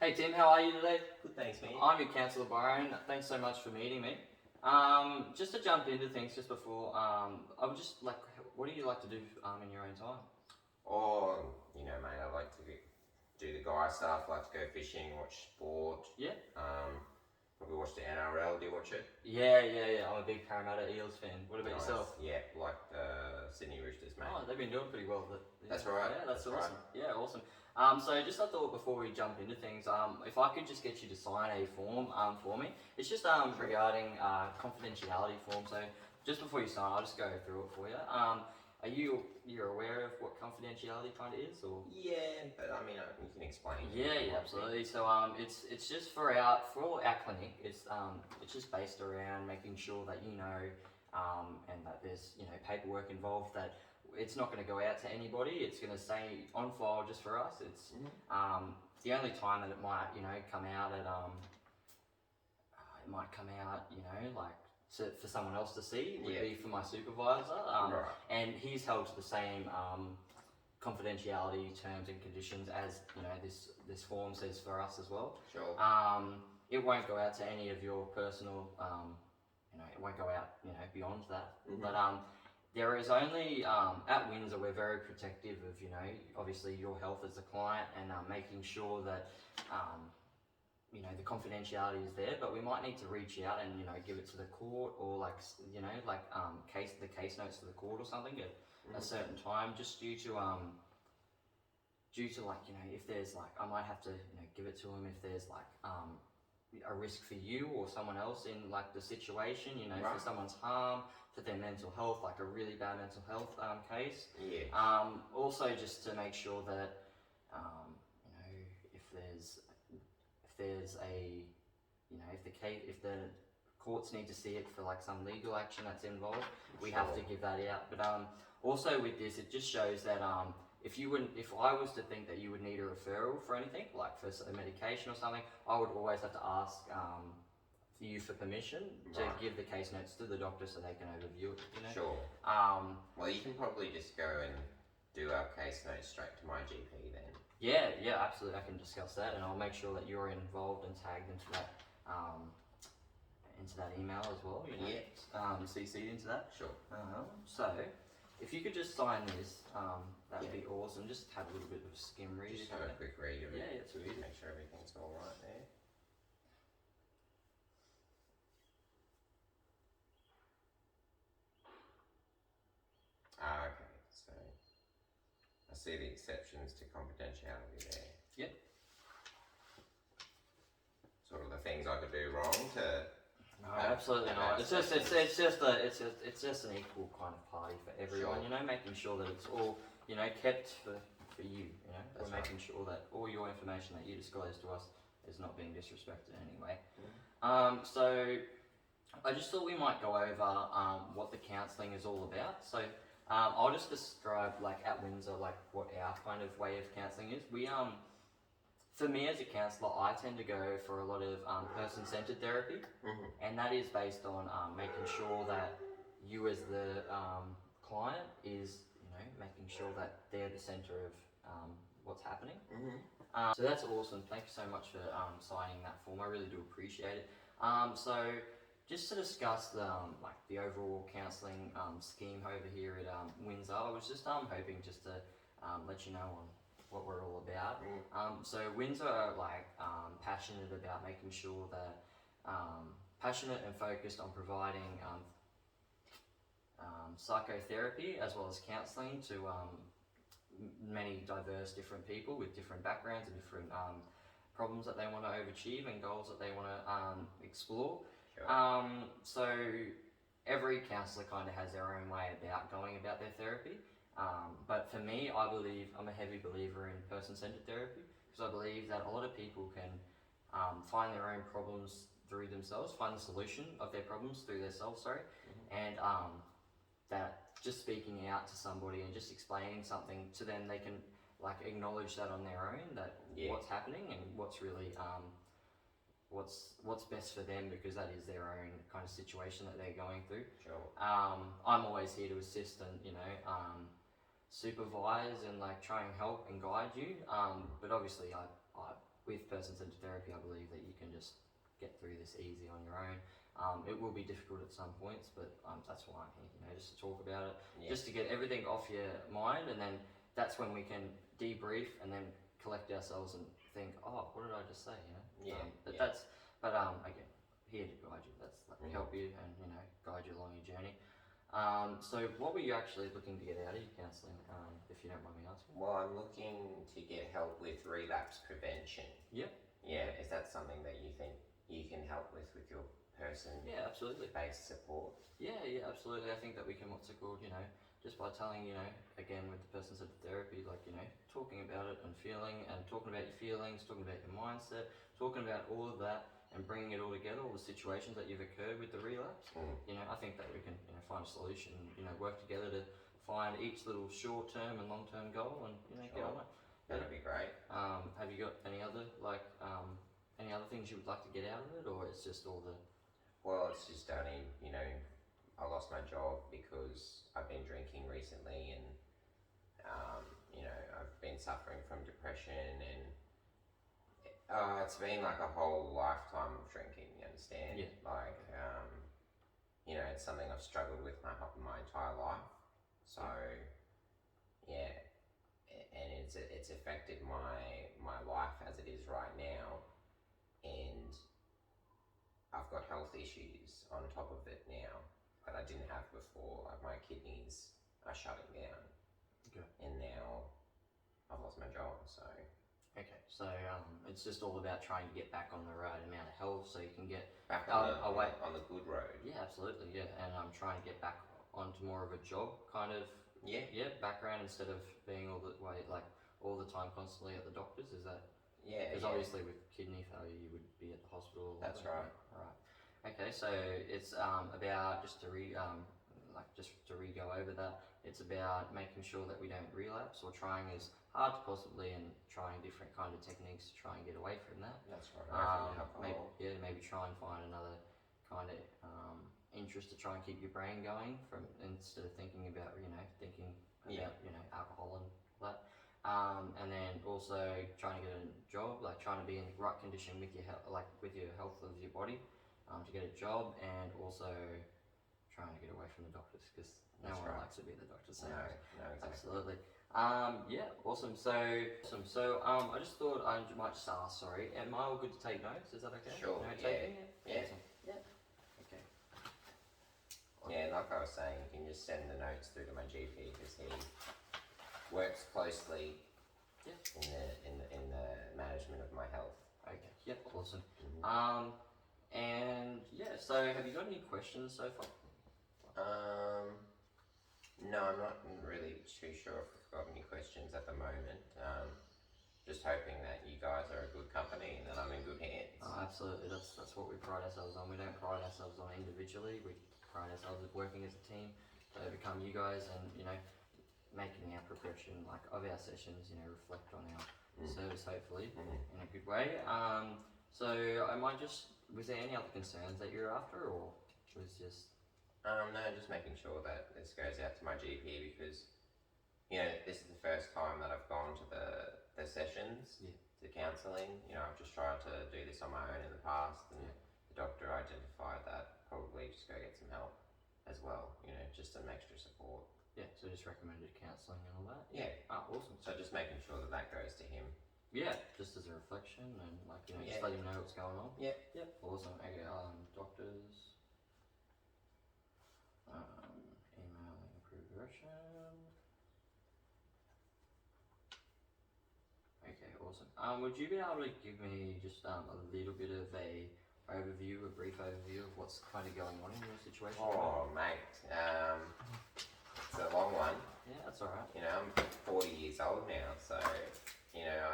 Hey Tim, how are you today? Good, thanks, mate. I'm your counsellor Byron. Thanks so much for meeting me. Just to jump into things just before, I would just like, what do you like to do in your own time? Or, mate, I like to do the guy stuff, like to go fishing, watch sport. Yeah? Probably watch the NRL. Do you watch it? Yeah. I'm a big Parramatta Eels fan. What about Nice. yourself? Yeah, like the Sydney Roosters, mate. Oh, they've been doing pretty well. That's right. Yeah, that's awesome. Right. Yeah, awesome. So just I thought before we jump into things, if I could just get you to sign a form for me. It's just regarding confidentiality form. So just before you sign, I'll just go through it for you. Are you're aware of what confidentiality kind of is, or? Yeah, but I mean, you can explain. Yeah, absolutely. So it's just for our clinic. It's just based around making sure that you know, and that there's paperwork involved, that it's not going to go out to anybody. It's going to stay on file just for us. It's the only time that it might come out at like for someone else to see would be for my supervisor, Right. and he's held to the same confidentiality terms and conditions as this form says for us as well. Sure. It won't go out to any of your personal, it won't go out beyond that. But there is only at Windsor we're very protective of obviously your health as a client, and making sure that the confidentiality is there, but we might need to reach out and give it to the court, or the case notes to the court or something at a certain time, just due to if there's I might have to give it to him if there's a risk for you or someone else in the situation, Right. for someone's harm, for their mental health, like a really bad mental health case. Yeah. Also just to make sure that if there's a if the courts need to see it for some legal action that's involved, we have to give that out. But also with this, it just shows that if I was to think that you would need a referral for anything, like for a medication or something, I would always have to ask you for permission to give the case notes to the doctor so they can overview it. Sure. Well, you can probably just go and do our case notes straight to my GP then. Yeah, absolutely. I can discuss that, and I'll make sure that you're involved and tagged into that email as well. CC'd into that. Sure. So, if you could just sign this, that would be awesome. Just have a little bit of a skim read. Just have a quick read of it. Yeah, it's really. Make sure everything's all right there. Okay, so I see the exceptions to confidentiality there. Yep. Sort of the things I could do wrong to. No, absolutely not. It's just an equal kind of party for everyone. Sure. Making sure that it's all kept for you. That's We're making sure that all your information that you disclose to us is not being disrespected in any way. So I just thought we might go over what the counselling is all about. So I'll just describe at Windsor what our kind of way of counselling is. We for me as a counsellor, I tend to go for a lot of person-centred therapy, and that is based on making sure that you as the client is making sure that they're the centre of what's happening. So that's awesome. Thank you so much for signing that form. I really do appreciate it. So just to discuss the overall counselling scheme over here at Windsor, I was just hoping just to let you know on what we're all about. So Windsor are passionate about making sure that passionate and focused on providing psychotherapy as well as counselling to many diverse different people with different backgrounds and different problems that they want to achieve and goals that they want to explore. Sure. So every counsellor kind of has their own way about going about their therapy. But for me, I'm a heavy believer in person-centered therapy, because I believe that a lot of people can find their own problems through themselves, find the solution of their problems through themselves, and that just speaking out to somebody and just explaining something to them, they can acknowledge that on their own, that what's happening and what's really what's best for them, because that is their own kind of situation that they're going through. Sure. I'm always here to assist and supervise and try and help and guide you. But obviously, I with person-centered therapy, I believe that you can just get through this easy on your own. It will be difficult at some points, but that's why I'm here, just to talk about it, just to get everything off your mind, and then that's when we can debrief and then collect ourselves and think, oh, what did I just say, again, here to guide you. That's help you and guide you along your journey. So what were you actually looking to get out of your counselling, if you don't mind me asking? Well, I'm looking to get help with relapse prevention. Yeah. Yeah, is that something that you think you can help with your person? Yeah, absolutely. Based support? Yeah, absolutely. I think that we can, just by telling, again with the person-centered therapy, talking about it and feeling and talking about your feelings, talking about your mindset, talking about all of that and bringing it all together, all the situations that you've occurred with the relapse. I think that we can, find a solution, work together to find each little short-term and long-term goal and, get on it. That'd be great. Have you got any other, any other things you would like to get out of it, or it's just all the... Well, it's just only, I lost my job because I've been drinking recently, and I've been suffering from depression, and it's been like a whole lifetime of drinking. You understand? Yeah. It's something I've struggled with my entire life. So, yeah, and it's affected my life as it is right now, and I've got health issues on top of it now that I didn't have before. Like, my kidneys are shutting down. Okay. And now I've lost my job, so... Okay, so it's just all about trying to get back on the right amount of health so you can get... Back on the good road. Yeah, absolutely, yeah. And I'm trying to get back onto more of a job kind of... Yeah. Yeah, background, instead of being all the way, all the time constantly at the doctors. Is that... Yeah. Because obviously with kidney failure you would be at the hospital. That's right. Right. Okay, so it's about, just to go over that, it's about making sure that we don't relapse, or trying as hard as possibly and trying different kind of techniques to try and get away from that. That's right. Maybe try and find another kind of interest to try and keep your brain going, from instead of thinking about alcohol and all that. And then also trying to get a job, trying to be in the right condition with your health, with your health of your body, to get a job, and also trying to get away from the doctors, because no one likes to be the doctor. So no, exactly. Absolutely. Yeah, awesome. So I just thought I might just ask. Sorry, am I all good to take notes? Is that okay? Sure. Taking? Yeah. Awesome. Yeah. Okay. Yeah, like I was saying, you can just send the notes through to my GP, because he works closely in the management of my health. Okay. Yep. Awesome. And yeah. So have you got any questions so far? No, I'm not really too sure if I've got any questions at the moment. Just hoping that you guys are a good company and that I'm in good hands. Oh, absolutely. That's what we pride ourselves on. We don't pride ourselves on individually. We pride ourselves on working as a team to overcome you guys, and making our progression of our sessions reflect on our service, hopefully, in a good way. So I might just... Was there any other concerns that you're after, or was just... No, just making sure that this goes out to my GP, because this is the first time that I've gone to the sessions, the counselling. I've just tried to do this on my own in the past, and the doctor identified that probably just go get some help as well, just some extra support. Yeah, so just recommended counselling and all that? Yeah. Awesome. So just making sure that goes to him. Yeah, just as a reflection, and just let him know what's going on. Yeah. Yep. Awesome. Okay, doctors, emailing progression. Okay, awesome. Would you be able to give me just a little bit of a brief overview of what's kind of going on in your situation? Oh, mate, it's a long one. Yeah, that's alright. I'm 40 years old now, so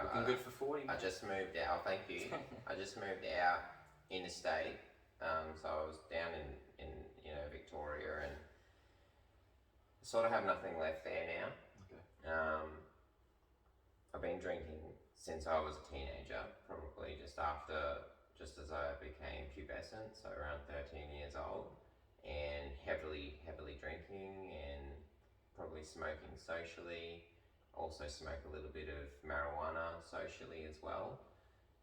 looking good for 40. I just moved out. Thank you. I just moved out interstate, so I was down in Victoria, and sort of have nothing left there now. Okay. I've been drinking since I was a teenager, probably just as I became pubescent, so around 13 years old, and heavily drinking, and probably smoking socially. Also smoke a little bit of marijuana socially as well.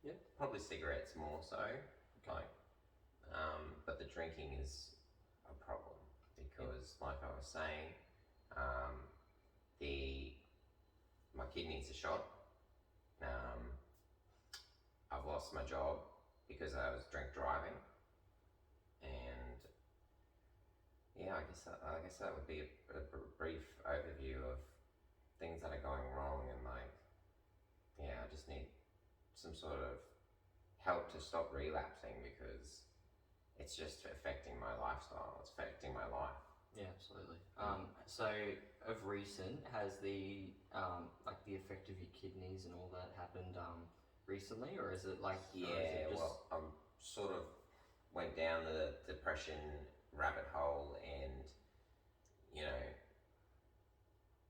Yep. Probably cigarettes more so. Like, but the drinking is a problem because, like I was saying, the my kidneys are shot. I've lost my job because I was drink driving, and yeah, I guess that would be a brief overview of things that are going wrong, and like, yeah, I just need some sort of help to stop relapsing because it's just affecting my lifestyle. It's affecting my life. Yeah, absolutely. So of recent, has the like the effect of your kidneys and all that happened recently, or is it like or is Yeah, it just... well, I'm sort of went down the depression rabbit hole, and you know,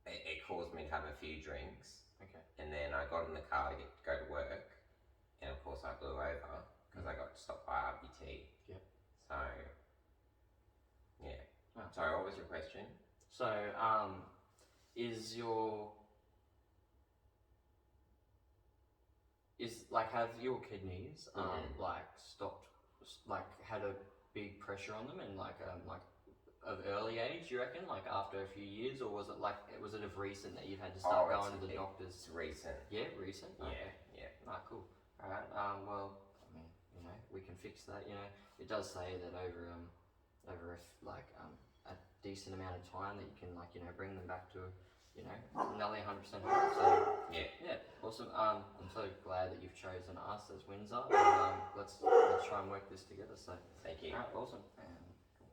it caused me to have a few drinks, Okay. and then I got in the car to go to work, and of course I blew over because I got stopped by RBT. Yep. So, yeah. Oh. Sorry, what was your question? So is have your kidneys like stopped, like had a big pressure on them, and like of early age, you reckon, like after a few years, or was it of recent that you've had to start going to the doctors? It's recent. Yeah, recent. Okay. Yeah. Ah, cool. All right. Well, I mean, you know, we can fix that. You know, it does say that over a decent amount of time that you can, like, you know, bring them back to, you know, nearly 100% health. So yeah, awesome. I'm so glad that you've chosen us as Windsor. And, let's try and work this together. So thank you. All right, awesome.